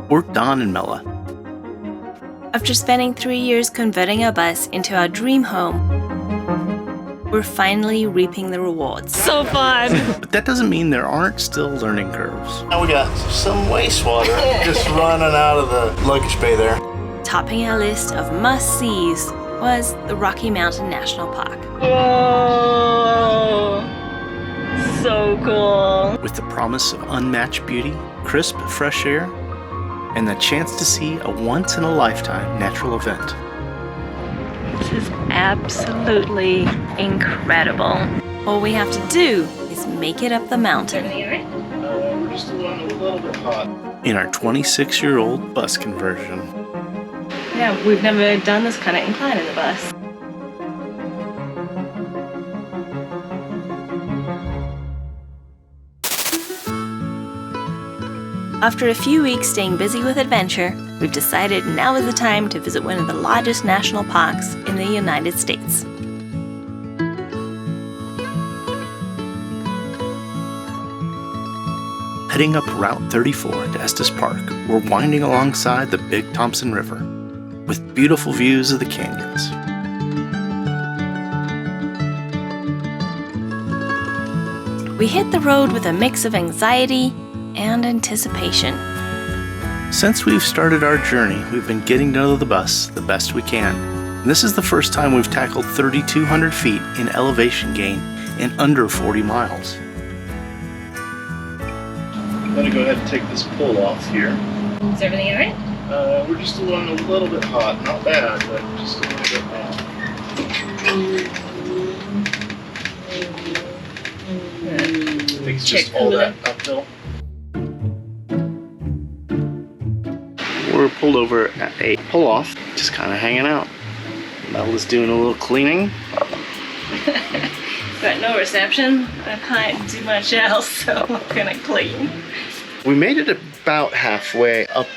or Don and Mella. After spending 3 years converting our bus into our dream home, we're finally reaping the rewards. So fun! But that doesn't mean there aren't still learning curves. Now we got some wastewater just running out of the luggage bay there. Topping our list of must-sees was the Rocky Mountain National Park. Whoa! So cool! With the promise of unmatched beauty, crisp, fresh air, and the chance to see a once-in-a-lifetime natural event. This is absolutely incredible. All we have to do is make it up the mountain. We're just a little bit hot. In our 26-year-old bus conversion. Yeah, we've never done this kind of incline in the bus. After a few weeks staying busy with adventure, we've decided now is the time to visit one of the largest national parks in the United States. Heading up Route 34 to Estes Park, we're winding alongside the Big Thompson River, with beautiful views of the canyons. We hit the road with a mix of anxiety and anticipation. Since we've started our journey, we've been getting to know the bus the best we can. And this is the first time we've tackled 3,200 feet in elevation gain in under 40 miles. I'm gonna go ahead and take this pull off here. Is everything alright? We're just a little bit hot. Not bad, but just a little bit hot. I think it's just all that uphill. We're pulled over at a pull-off, just kind of hanging out. Mella's doing a little cleaning. Got no reception. I can't do much else, so I'm gonna clean. We made it about halfway up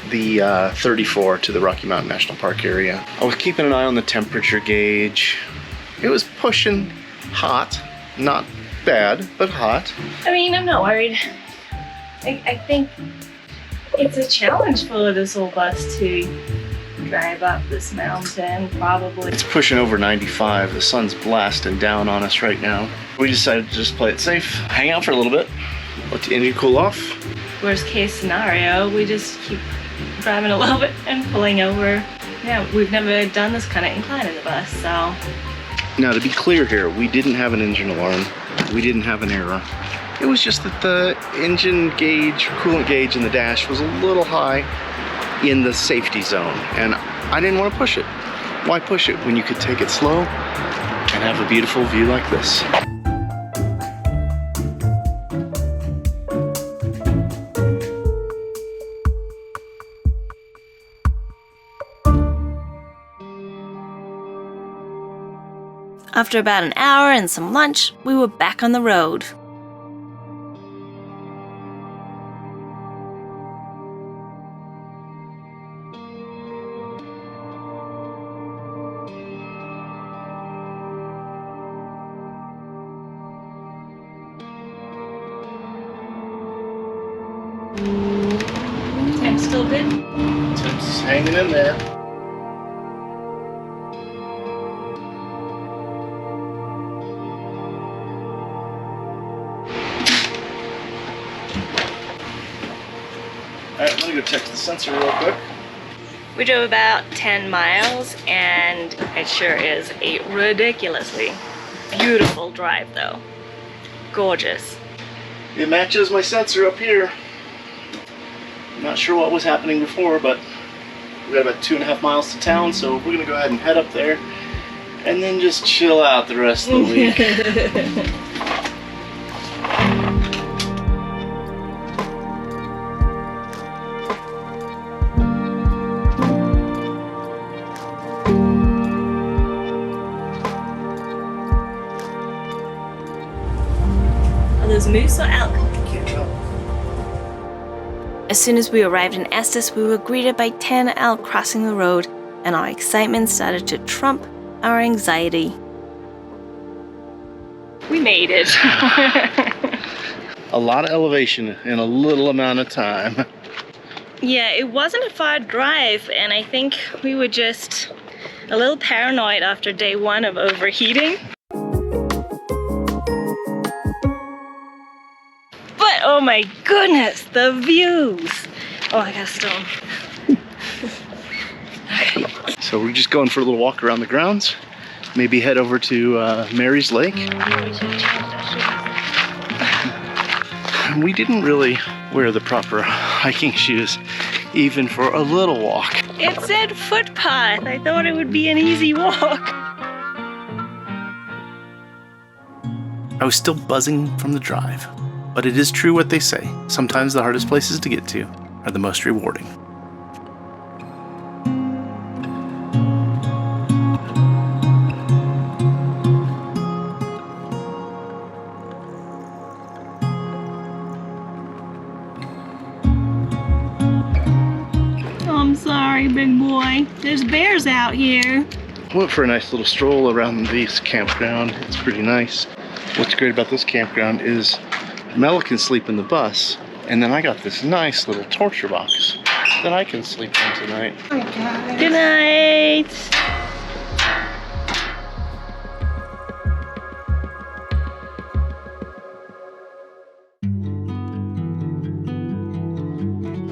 the 34 to the Rocky Mountain National Park area. I was keeping an eye on the temperature gauge. It was pushing hot, not bad, but hot. I mean, I'm not worried. I think it's a challenge for this whole bus to drive up this mountain, probably. It's pushing over 95. The sun's blasting down on us right now. We decided to just play it safe, hang out for a little bit, let the engine cool off. Worst case scenario, we just keep driving a little bit and pulling over. Yeah, we've never done this kind of incline in the bus, so. Now, to be clear here, we didn't have an engine alarm. We didn't have an error. It was just that the engine gauge, coolant gauge in the dash was a little high in the safety zone, and I didn't want to push it. Why push it when you could take it slow and have a beautiful view like this? After about an hour and some lunch, we were back on the road. Temp's still good? Tim's hanging in there. Alright, I'm gonna go check the sensor real quick. We drove about 10 miles, and it sure is a ridiculously beautiful drive, though. Gorgeous. It matches my sensor up here. I'm not sure what was happening before, but we got about 2.5 miles to town, so we're gonna go ahead and head up there and then just chill out the rest of the week. Are those moose or elk? As soon as we arrived in Estes, we were greeted by 10 elk crossing the road, and our excitement started to trump our anxiety. We made it. A lot of elevation in a little amount of time. Yeah, it wasn't a far drive, and I think we were just a little paranoid after day 1 of overheating. But oh my goodness, the views! Oh, I got stone. Okay. So we're just going for a little walk around the grounds. Maybe head over to Mary's Lake. We didn't really wear the proper hiking shoes, even for a little walk. It said footpath. I thought it would be an easy walk. I was still buzzing from the drive, but it is true what they say. Sometimes the hardest places to get to are the most rewarding. I'm sorry, big boy. There's bears out here. Went for a nice little stroll around this campground. It's pretty nice. What's great about this campground is Mela can sleep in the bus, and then I got this nice little torture box that I can sleep in tonight. Good night.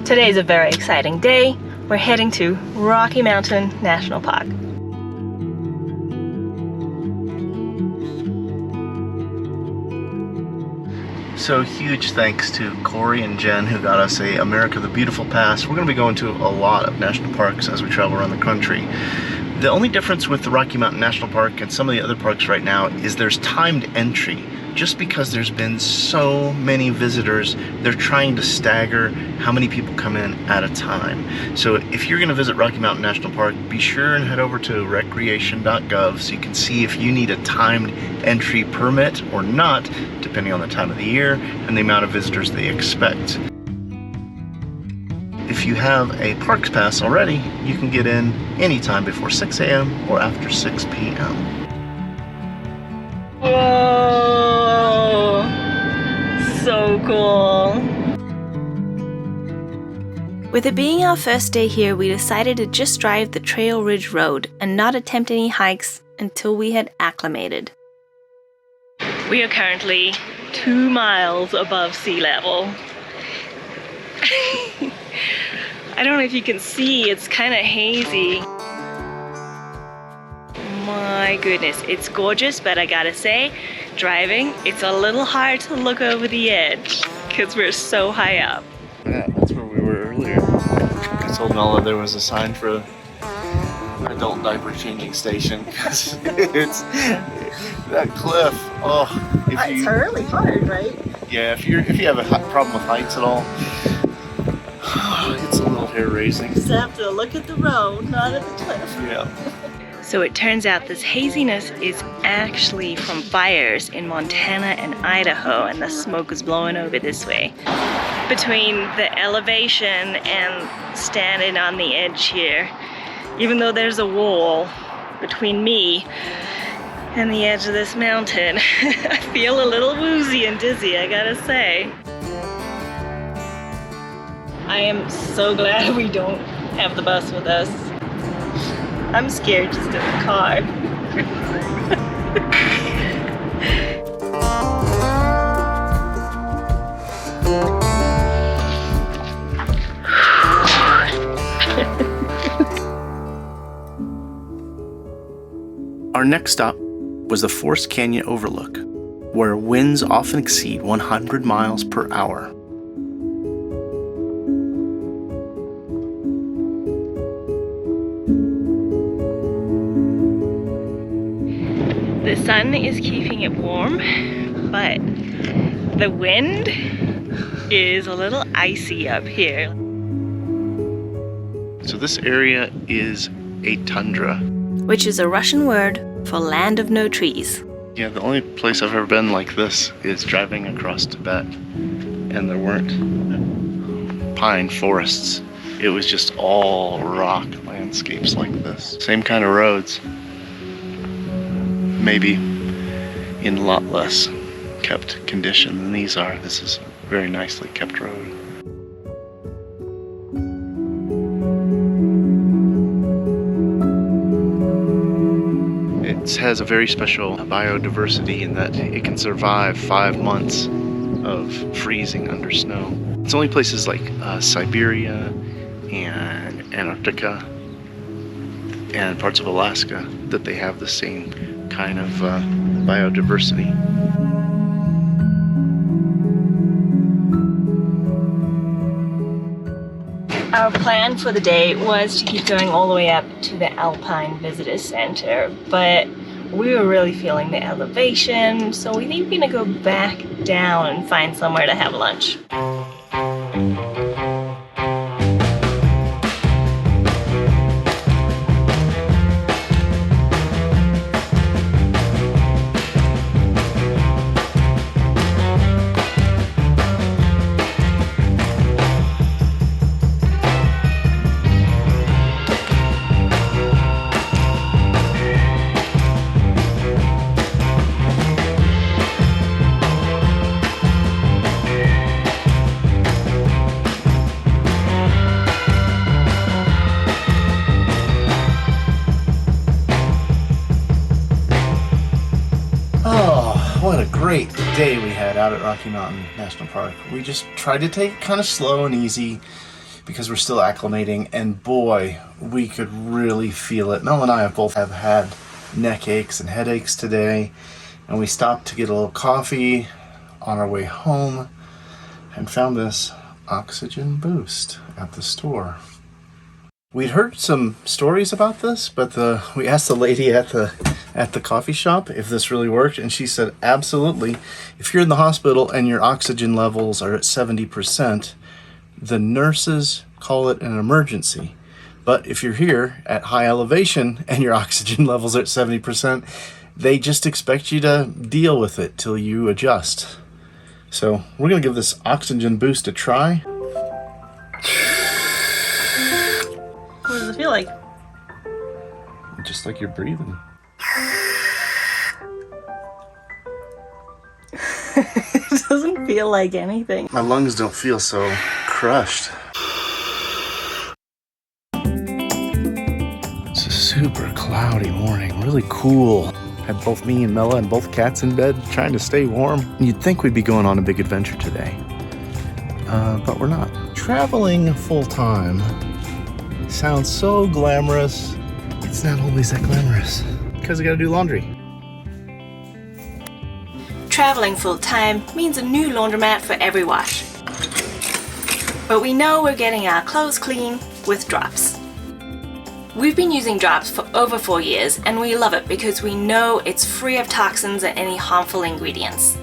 Today's a very exciting day. We're heading to Rocky Mountain National Park. So huge thanks to Corey and Jen who got us a America the Beautiful pass. We're going to be going to a lot of national parks as we travel around the country. The only difference with the Rocky Mountain National Park and some of the other parks right now is there's timed entry. Just because there's been so many visitors, they're trying to stagger how many people come in at a time. So if you're going to visit Rocky Mountain National Park, be sure and head over to recreation.gov so you can see if you need a timed entry permit or not, depending on the time of the year and the amount of visitors they expect. If you have a Parks Pass already, you can get in anytime before 6 a.m. or after 6 p.m. Whoa! So cool. With it being our first day here, we decided to just drive the Trail Ridge Road and not attempt any hikes until we had acclimated. We are currently 2 miles above sea level. I don't know if you can see, it's kind of hazy. My goodness, it's gorgeous, but I gotta say, driving, it's a little hard to look over the edge because we're so high up. Yeah, that's where we were earlier. I told Mela there was a sign for an adult diaper changing station because it's that cliff. Oh, It's really hard, right? Yeah, if you have a problem with heights at all, it's a little hair raising. Just have to look at the road, not at the cliff. Yeah. So it turns out this haziness is actually from fires in Montana and Idaho, and the smoke is blowing over this way. Between the elevation and standing on the edge here, even though there's a wall between me and the edge of this mountain, I feel a little woozy and dizzy, I gotta say. I am so glad we don't have the bus with us. I'm scared just in the car. Our next stop was the Forest Canyon Overlook, where winds often exceed 100 miles per hour. The sun is keeping it warm, but the wind is a little icy up here. So this area is a tundra. Which is a Russian word for land of no trees. Yeah, the only place I've ever been like this is driving across Tibet, and there weren't pine forests. It was just all rock landscapes like this. Same kind of roads. Maybe in a lot less kept condition than these are. This is a very nicely kept road. has a very special biodiversity in that it can survive 5 months of freezing under snow. It's only places like Siberia and Antarctica and parts of Alaska that they have the same kind of biodiversity. Our plan for the day was to keep going all the way up to the Alpine Visitor Center, but we were really feeling the elevation, so we think we're gonna go back down and find somewhere to have lunch. What a great day we had out at Rocky Mountain National Park. We just tried to take it kind of slow and easy because we're still acclimating, and boy, we could really feel it. Mel and I both have had neck aches and headaches today, and we stopped to get a little coffee on our way home and found this oxygen boost at the store. We'd heard some stories about this, but we asked the lady at the coffee shop if this really worked, and she said absolutely. If you're in the hospital and your oxygen levels are at 70%, the nurses call it an emergency. But if you're here at high elevation and your oxygen levels are at 70%, they just expect you to deal with it till you adjust. So we're gonna give this oxygen boost a try. What does it feel like? Just like you're breathing. It doesn't feel like anything. My lungs don't feel so crushed. It's a super cloudy morning, really cool. Had both me and Mella and both cats in bed trying to stay warm. You'd think we'd be going on a big adventure today, but we're not. Traveling full-time sounds so glamorous. It's not always that glamorous because I gotta do laundry. Traveling full-time means a new laundromat for every wash. But we know we're getting our clothes clean with Drops. We've been using Drops for over 4 years, and we love it because we know it's free of toxins and any harmful ingredients.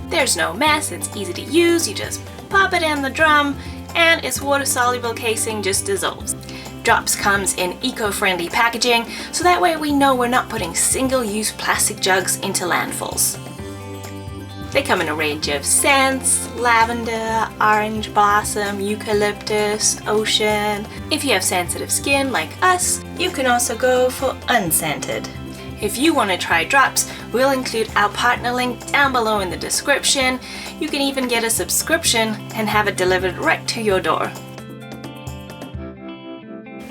There's no mess, it's easy to use, you just pop it in the drum, and its water-soluble casing just dissolves. Drops comes in eco-friendly packaging, so that way we know we're not putting single-use plastic jugs into landfills. They come in a range of scents: lavender, orange blossom, eucalyptus, ocean. If you have sensitive skin like us, you can also go for unscented. If you want to try Drops, we'll include our partner link down below in the description. You can even get a subscription and have it delivered right to your door.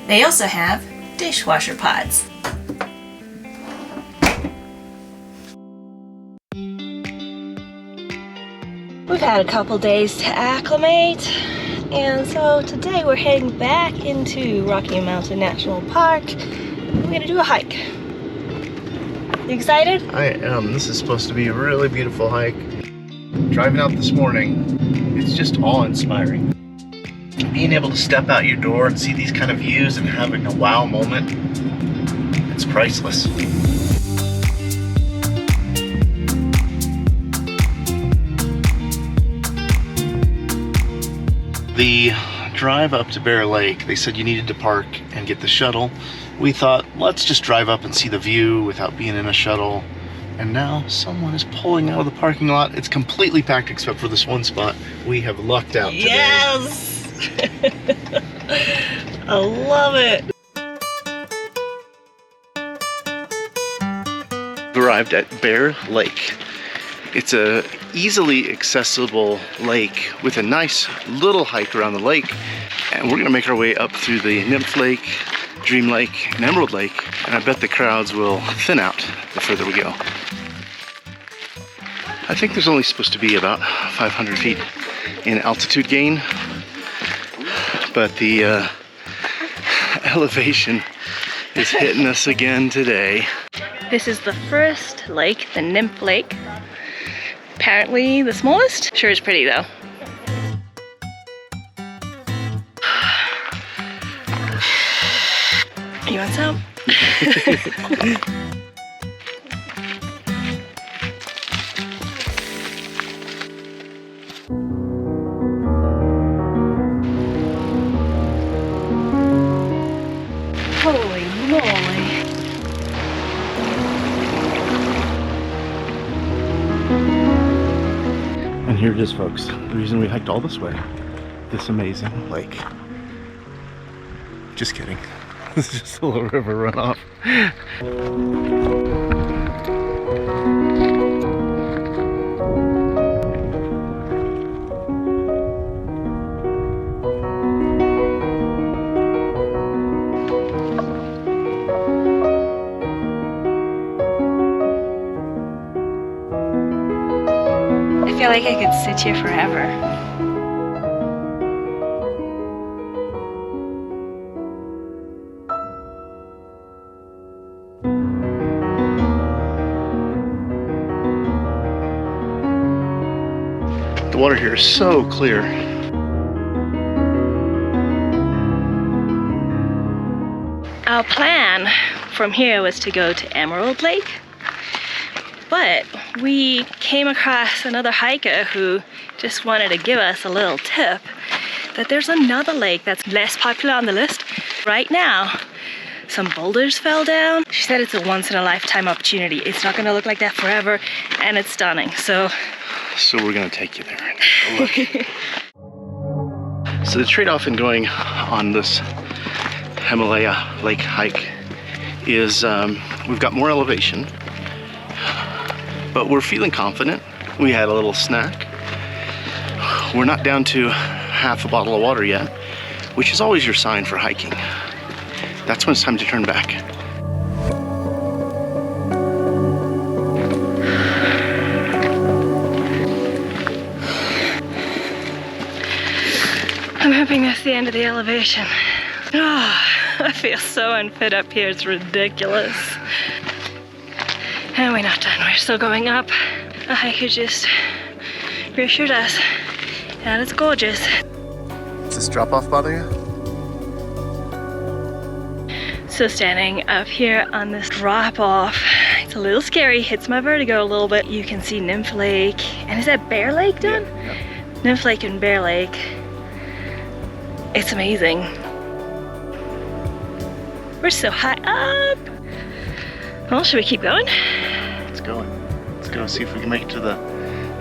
They also have dishwasher pods. We've had a couple days to acclimate, and so today we're heading back into Rocky Mountain National Park. We're gonna do a hike. You excited? I am. This is supposed to be a really beautiful hike. Driving out this morning, it's just awe-inspiring. Being able to step out your door and see these kind of views and having a wow moment, it's priceless. The drive up to Bear Lake, they said you needed to park and get the shuttle. We thought, let's just drive up and see the view without being in a shuttle. And now someone is pulling out of the parking lot. It's completely packed except for this one spot. We have lucked out today. Yes! I love it. We arrived at Bear Lake. It's a easily accessible lake with a nice little hike around the lake, and we're gonna make our way up through the Nymph Lake Dream Lake and Emerald Lake, and I bet the crowds will thin out the further we go. I think there's only supposed to be about 500 feet in altitude gain, but the elevation is hitting us again today. This is the first lake, the Nymph Lake. Apparently the smallest. Sure is pretty though. You want some? Holy moly. And here it is, folks. The reason we hiked all this way. This amazing lake. Just kidding. This is just a little river runoff. I feel like I could sit here forever. The water here is so clear. Our plan from here was to go to Emerald Lake, but we came across another hiker who just wanted to give us a little tip that there's another lake that's less popular on the list. Right now, some boulders fell down. She said it's a once-in-a-lifetime opportunity. It's not gonna look like that forever, and it's stunning, so we're gonna take you there and take a look. So the trade-off in going on this Himalaya lake hike is we've got more elevation, but we're feeling confident. We had a little snack. We're not down to half a bottle of water yet, which is always your sign for hiking. That's when it's time to turn back. I'm hoping that's the end of the elevation. Oh, I feel so unfit up here, it's ridiculous. And we're not done, we're still going up. The hiker just reassured us that it's gorgeous. Does this drop off bother you? So standing up here on this drop off, it's a little scary, hits my vertigo a little bit. You can see Nymph Lake, and is that Bear Lake, Don? Yeah. Nymph Lake and Bear Lake. It's amazing. We're so high up. Well, should we keep going? Let's go. Let's go see if we can make it to the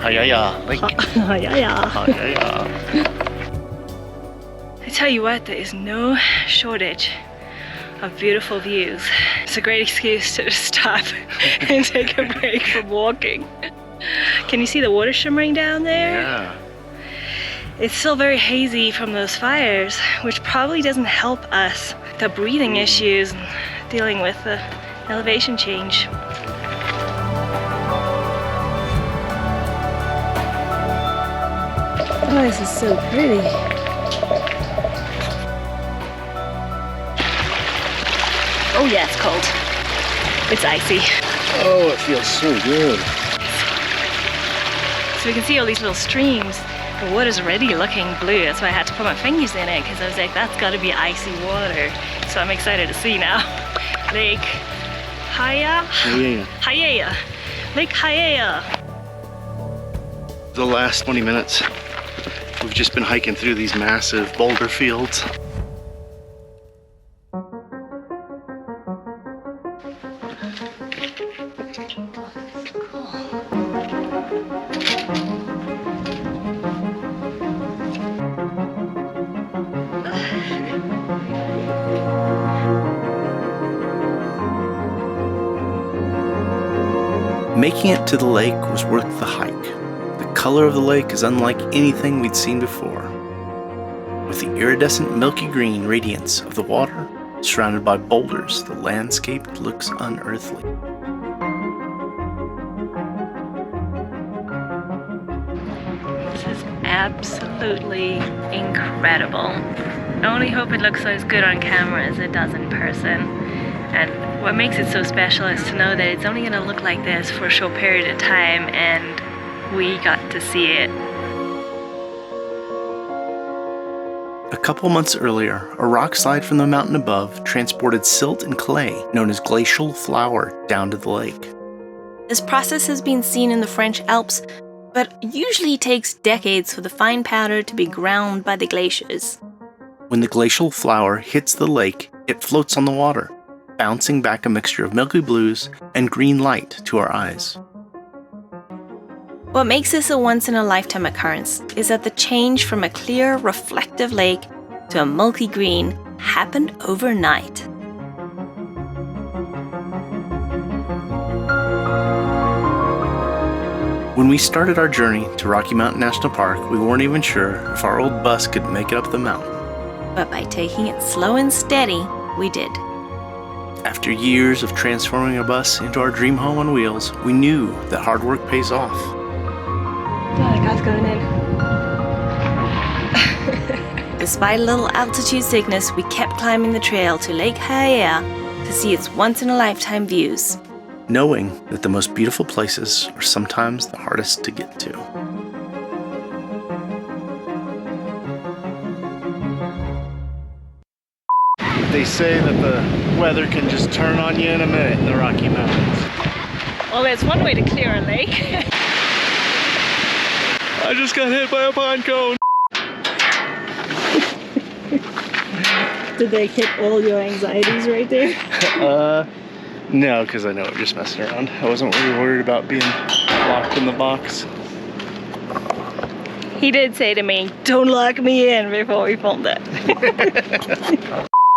Haya Lake. Yeah. Haya. I tell you what, there is no shortage of beautiful views. It's a great excuse to just stop and take a break from walking. Can you see the water shimmering down there? Yeah. It's still very hazy from those fires, which probably doesn't help us. The breathing issues and dealing with the elevation change. Oh, this is so pretty. Oh yeah, it's cold. It's icy. Oh, it feels so good. So we can see all these little streams. The water's already looking blue. That's why I had to put my fingers in it, because I was like, that's gotta be icy water. So I'm excited to see now. Lake Haya? Yeah. Haya. Lake Haya. The last 20 minutes, we've just been hiking through these massive boulder fields. Making it to the lake was worth the hike. The color of the lake is unlike anything we'd seen before. With the iridescent milky green radiance of the water Surrounded by boulders, the landscape looks unearthly. This is absolutely incredible. I only hope it looks as good on camera as it does in person. And what makes it so special is to know that it's only going to look like this for a short period of time, and we got to see it. A couple months earlier, a rock slide from the mountain above transported silt and clay, known as glacial flour, down to the lake. This process has been seen in the French Alps, but usually takes decades for the fine powder to be ground by the glaciers. When the glacial flour hits the lake, it floats on the water, bouncing back a mixture of milky blues and green light to our eyes. What makes this a once-in-a-lifetime occurrence is that the change from a clear, reflective lake to a milky green happened overnight. When we started our journey to Rocky Mountain National Park, we weren't even sure if our old bus could make it up the mountain. But by taking it slow and steady, we did. After years of transforming a bus into our dream home on wheels, we knew that hard work pays off. Oh, the car's going in. Despite a little altitude sickness, we kept climbing the trail to Lake Haya to see its once-in-a-lifetime views. Knowing that the most beautiful places are sometimes the hardest to get to. They say that the weather can just turn on you in a minute in the Rocky Mountains. Well, there's one way to clear a lake. I just got hit by a pine cone. Did they hit all your anxieties right there? No, because I know I'm just messing around. I wasn't really worried about being locked in the box. He did say to me, "Don't lock me in," before we filmed it.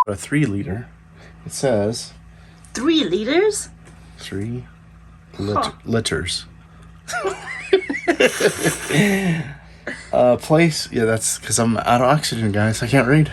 A 3 liter. It says 3 liters? 3 liters. Place. Yeah, that's because I'm out of oxygen, guys. I can't read.